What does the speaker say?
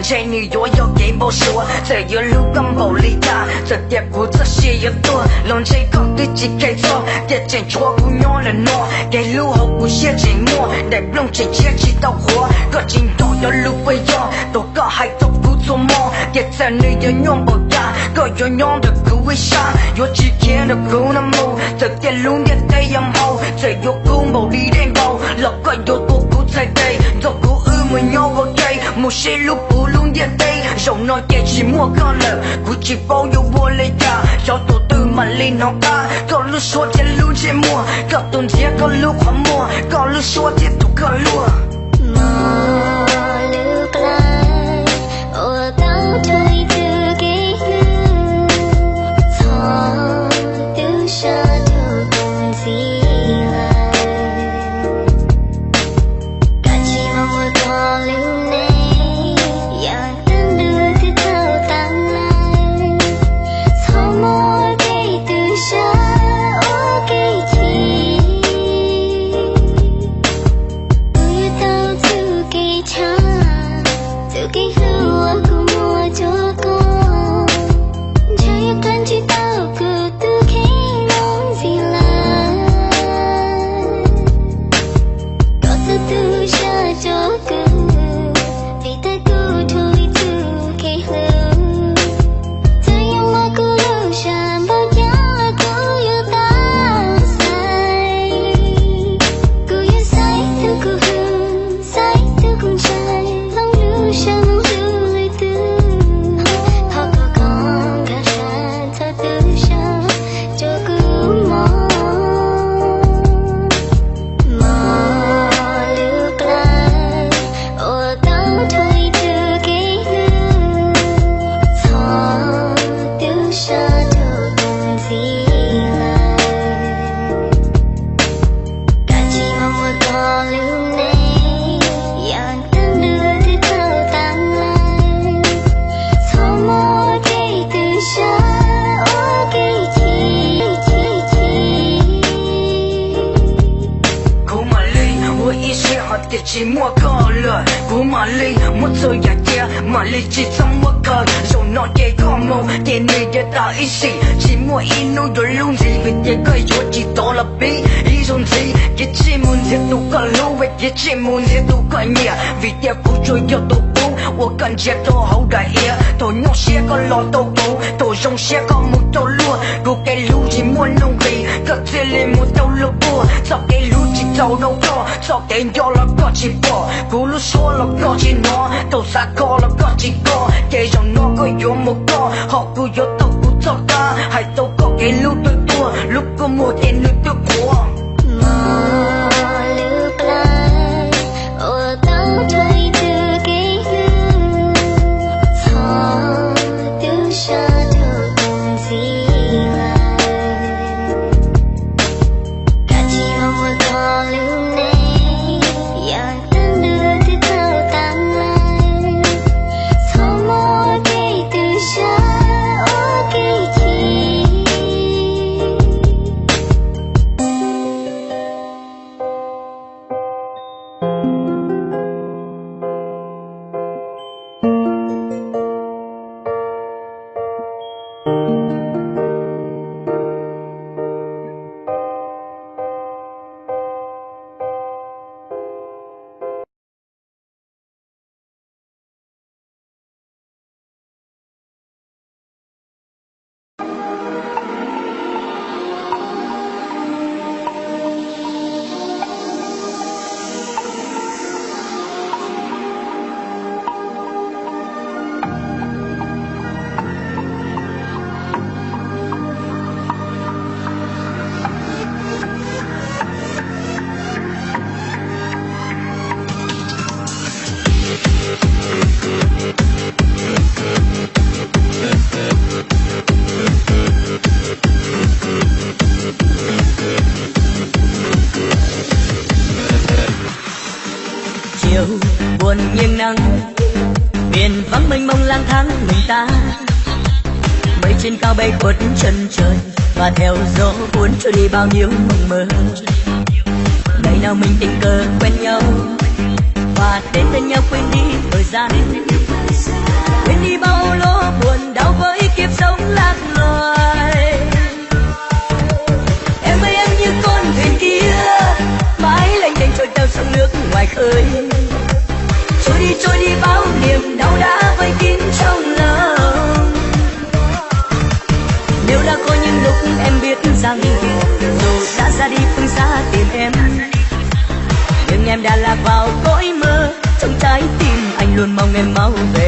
在你若有给我说，这一路咁無理㗎，這碟古這些一多，讓這個對自己做，跌進錯誤樣了挪，給路後古些寂寞，來不能直接起到火，個進度有路會用，都個還都不做夢，跌在你的樣不呀，個樣樣的古會上，有幾天的古那麼，這碟路跌得陰後，這有古無理的我，落個有個古在地，做古沒有我給，某些路不弄也得，肉腦也寂寞個了，估計保有我來呀，要多對滿臉腦啊，高路說這路寂寞，高東街高路荒漠，高路說這都可落。寂寞夠了，古瑪麗我做呀呀，瑪麗只怎麼個，肉腦也過目，電你也到一起，寂寞一路有路子，為這個有幾多了比，一種子，一起夢也都個路，為一起夢也都個年，為這不追有都不，我感覺都好大意，都用些個老都不，都用些個木都路，古給路寂寞弄比，個這裡木都路不，早給路寂早都過，早給有了個寂寞，古路說了個寂寞，都撒過了個寂寞，給讓那個有木個，好古有都不做的，還都個給路對多，路個木電路對過。miền vắng mênh mông lang thang mình ta, mây trên cao bay khuất chân trời và theo gió cuốn trôi đi bao nhiêu mộng mơ. Ngày nào mình tình cờ quen nhau và đến bên nhau quên đi thời gian, quên đi bao lỗ buồn đau với kiếp sống lạc loài. Em ơi em như con thuyền kia mãi lênh đênh trôi theo sông nước ngoài khơi, trôi đi bao niềm đau đã vây kín trong lòng. Nếu đã có những lúc em biết rằng dù đã ra đi phương xa tìm em, nhưng em đã lạc vào cõi mơ, trong trái tim anh luôn mong em mau về.